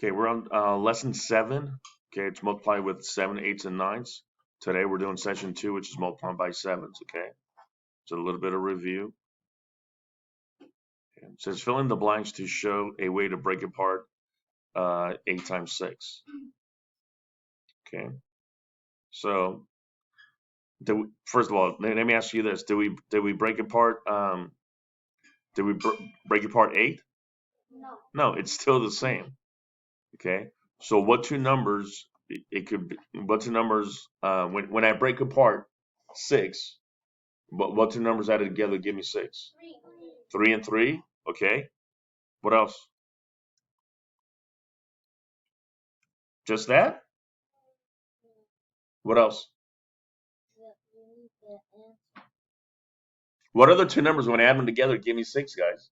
Okay, we're on lesson 7. Okay, it's multiply with 7, 8s, and 9s. Today we're doing session 2, which is multiplying by 7s. Okay, so a little bit of review. Okay. It says fill in the blanks to show a way to break apart 8 times 6. Okay, so first of all, let me ask you this: did we break apart? Did we break apart 8? No. No, it's still the same. Okay, so what two numbers? It could be what two numbers? When I break apart 6. What two numbers added together give me 6? 3 and 3. Okay. What else? Just that? What else? What other two numbers when I add them together give me 6, guys?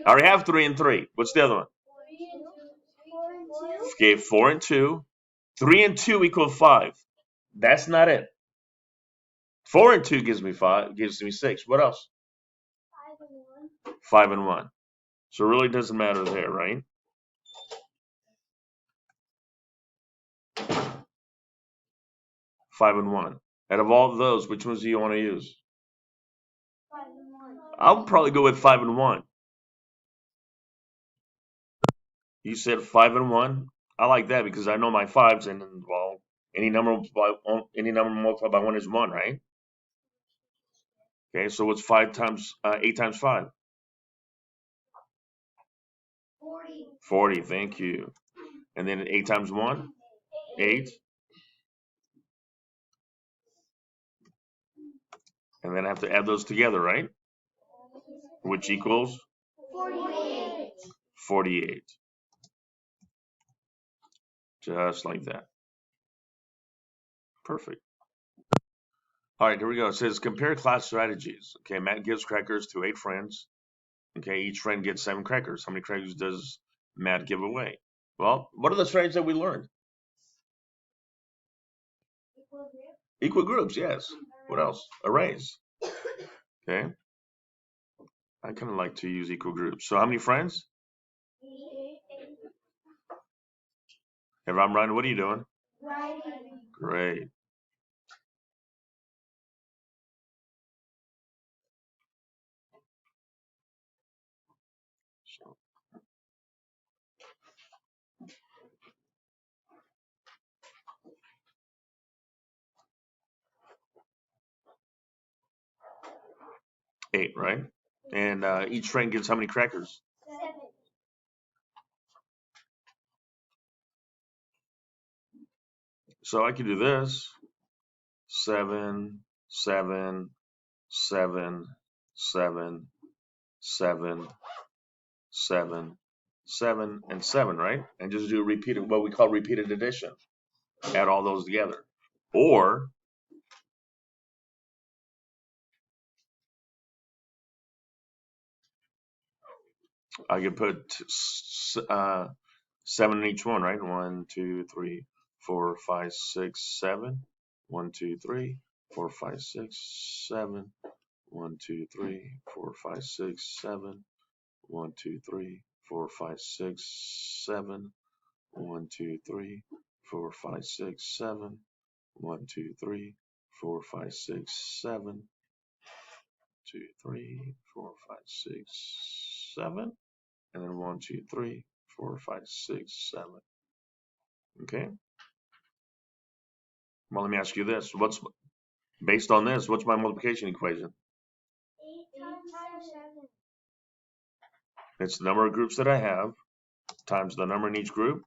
I already have 3 and 3. What's the other one? Okay, 4 and 2. 3 and 2 equal 5. That's not it. 4 and 2 gives me 5. Gives me 6. What else? 5 and 1. So it really doesn't matter there, right? 5 and 1. Out of all of those, which ones do you want to use? 5 and 1. I'll probably go with 5 and 1. You said 5 and 1. I like that because I know my 5s, and well, any number multiplied by 1 is 1, right? Okay, so what's 8 times 5? 40. 40. Thank you. And then 8 times 1? 8. And then I have to add those together, right? Which equals 48. 48. Just like that. Perfect. All right, here we go. It says compare class strategies. Okay, Matt gives crackers to 8 friends. Okay, each friend gets 7 crackers. How many crackers does Matt give away? Well, what are the strategies that we learned? Equal groups, yes. What else? Arrays. Okay. I kind of like to use equal groups. So how many friends? Hey, I'm Ryan, what are you doing? Writing. Great. So, 8, right? And each friend gets how many crackers? 7. So I could do this. 7, 7, 7, 7, 7, 7, 7, and 7, right? And just do repeated, what we call repeated addition. Add all those together. Or I could put 7 in each one, right? 1, 2, 3, 4, 5, 6, 7. 1, 2, 3, 4, 5, 6, 7. 1, 2, 3, 4, 5, 6, 7. 1, 2, 3, 4, 5, 6, 7. 1, 2, 3, 4, 5, 6, 7. 1, 2, 3, 4, 5, 6, 7. 2, 3, 4, 5, 6, 7. And then 1, 2, 3, 4, 5, 6, 7. Okay. Well, let me ask you this. Based on this, what's my multiplication equation? 8 times 7. It's the number of groups that I have times the number in each group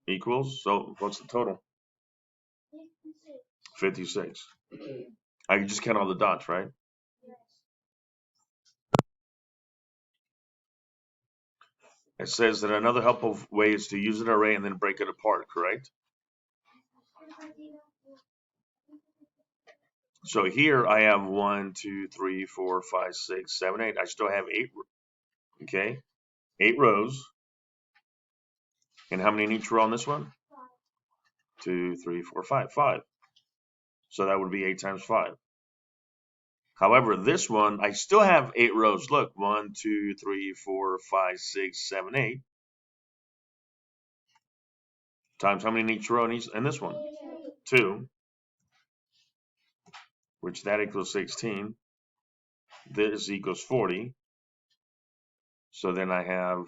equals, so what's the total? 56. I can just count all the dots, right? Yes. It says that another helpful way is to use an array and then break it apart, correct? So here I have 1, 2, 3, 4, 5, 6, 7, 8. I still have 8, okay? 8 rows. And how many in each row on this one? 2, 3, 4, 5. 5. So that would be 8 times 5. However, this one, I still have 8 rows. Look, 1, 2, 3, 4, 5, 6, 7, 8. Times how many in each row in this one? 2, which that equals 16. This equals 40. So then I have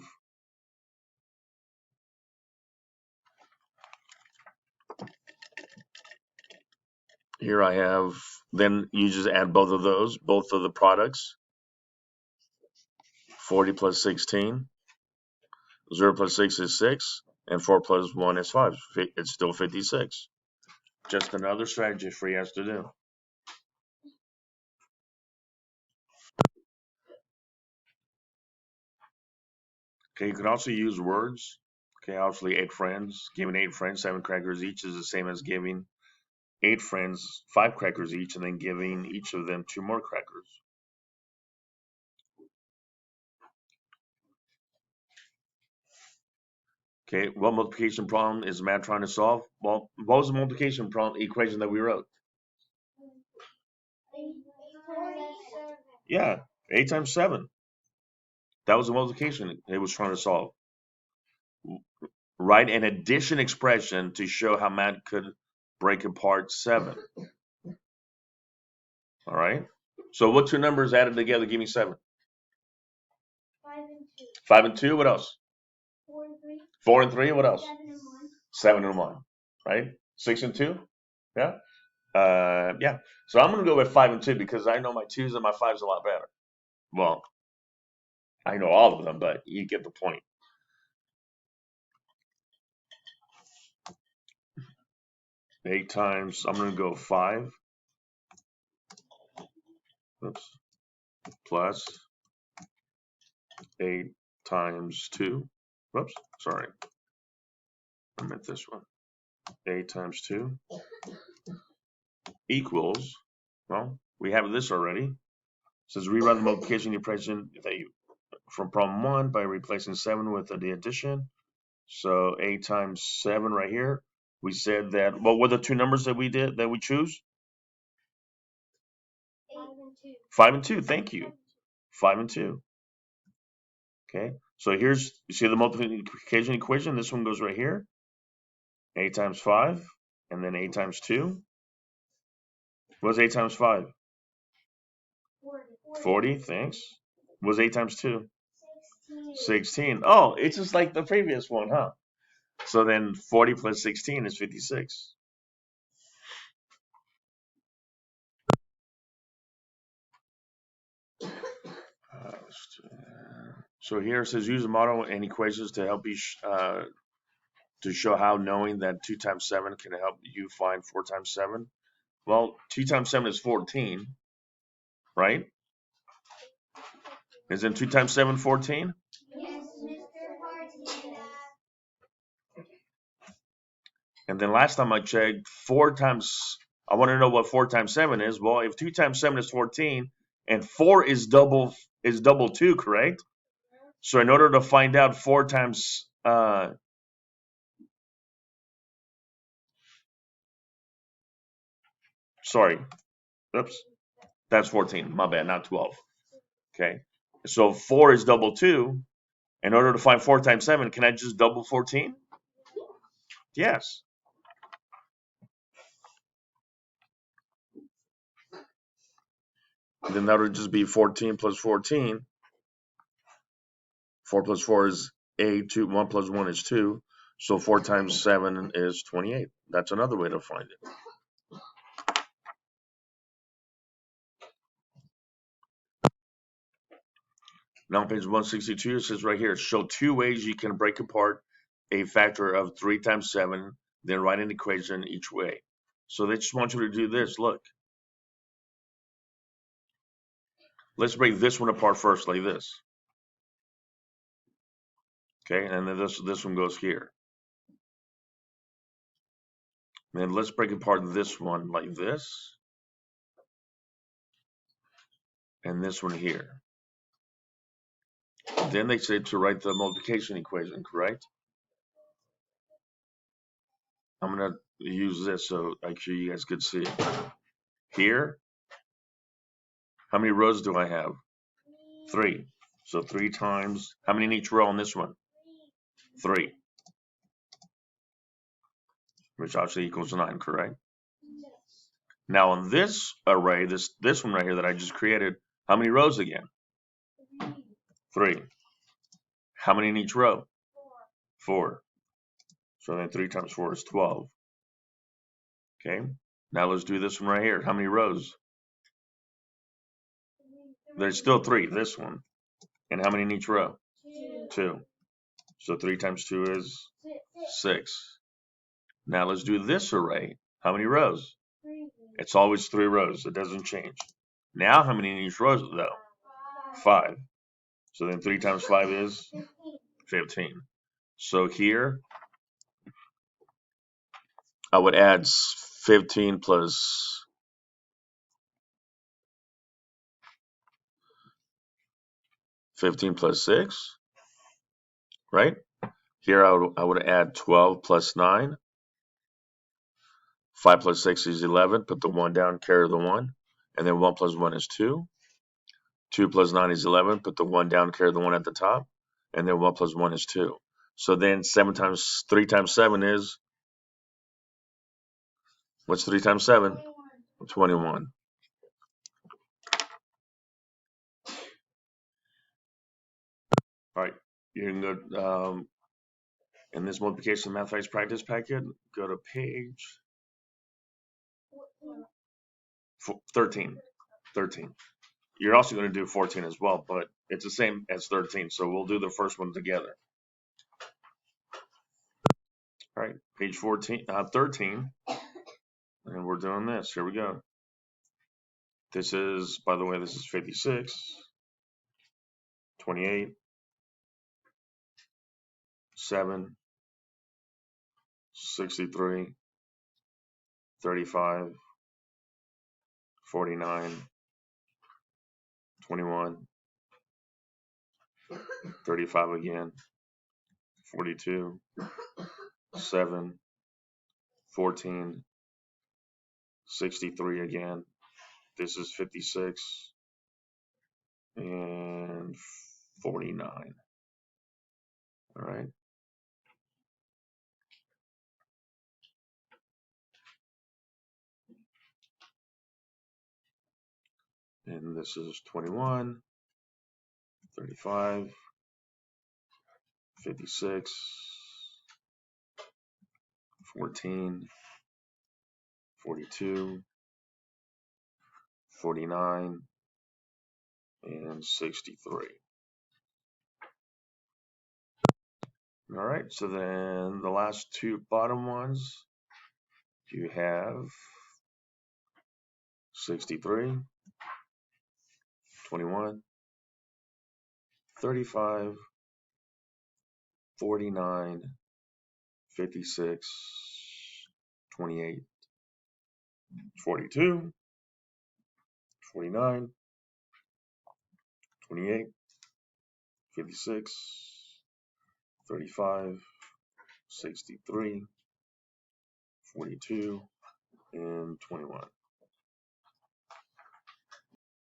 here I have, then you just add both of those, both of the products. 40 plus 16. 0 plus 6 is 6. And 4 plus 1 is 5. It's still 56. Just another strategy for you guys to do. Okay, you can also use words. Okay, obviously 8 friends. Giving 8 friends 7 crackers each is the same as giving 8 friends 5 crackers each and then giving each of them 2 more crackers. Okay, what multiplication problem is Matt trying to solve? Well, what was the multiplication problem equation that we wrote? 47. Yeah, 8 times 7. That was the multiplication it was trying to solve. Write an addition expression to show how Matt could break apart 7. All right. So what 2 numbers added together give me 7? 5 and 2. 5 and 2. What else? 4 and 3. 4 and 3. What else? 7 and 1. 7 and 1. Right. 6 and 2. Yeah. Yeah. So I'm gonna go with 5 and 2 because I know my 2s and my 5s a lot better. Well, I know all of them, but you get the point. Eight times. I'm gonna go 5. Oops. Plus 8 times 2. Whoops. Sorry. I meant this one. 8 times 2 equals, well, we have this already. It says rewrite the multiplication equation from problem 1 by replacing 7 with the addition. So 8 times 7 right here. We said that, what were the 2 numbers that we choose? 5 and 2. 5 and 2, thank you. 5 and 2. Okay, so here's, you see the multiplication equation? This one goes right here. 8 times 5, and then 8 times 2. What's 8 times 5? 40, thanks. What's 8 times 2? 16. Oh, it's just like the previous one, huh? So then 40 plus 16 is 56. So here it says use a model and equations to help you to show how knowing that 2 times 7 can help you find 4 times 7. Well, 2 times 7 is 14, right? Isn't 2 times 7 14? Yes, Mr. Martinez. And then last time I checked, 4 times, I want to know what 4 times 7 is. Well, if 2 times 7 is 14 and 4 is double 2, correct? So in order to find out 4 times sorry, oops, that's 14, my bad, not 12. Okay, so 4 is double 2. In order to find 4 times 7, can I just double 14? Yes. Then that would just be 14 plus 14. 4 plus 4 is 8. 1 plus 1 is 2. So 4 times 7 is 28. That's another way to find it. Now on page 162, it says right here, show 2 ways you can break apart a factor of 3 times 7, then write an equation each way. So they just want you to do this. Look. Let's break this one apart first, like this. Okay, and then this one goes here. And then let's break apart this one like this. And this one here. Then they say to write the multiplication equation, correct? I'm going to use this so actually you guys could see it. Here, How many rows do I have? 3. So 3 times, how many in each row on this one? 3. Which obviously equals 9, correct? Yes. Now on this array, this one right here that I just created, how many rows again? 3. How many in each row? 4. So then 3 times 4 is 12. Okay. Now let's do this one right here. How many rows? There's still 3, this one. And how many in each row? 2. So 3 times 2 is 6. Now let's do this array. How many rows? 3. It's always 3 rows. It doesn't change. Now how many in each row though? 5. So then 3 times 5 is 15. So here I would add 15 plus 6, right? Here I would add 12 plus 9. 5 plus 6 is 11. Put the 1 down, carry the 1. And then 1 plus 1 is 2. 2 plus 9 is 11. Put the 1 down, carry the 1 at the top. And then 1 plus 1 is 2. So then 3 times 7 is, what's 3 times 7? 21. All right, you can go in this multiplication mathematics practice packet, go to page 13. 13. You're also going to do 14 as well, but it's the same as 13, so we'll do the first one together. All right, page 13, and we're doing this. Here we go. This is, by the way, this is 56, 28, 7, 63, 35, 49, 21, 35 again, 42, 7, 14, 63 again. This is 56 and 49. All right. And this is 21, 35, 56, 14, 42, 49, and 63. All right, so then the last two bottom ones, you have 63, 21, 35, 49, 56, 28, 42, 49, 28, 56, 35, 63, 42, and 21.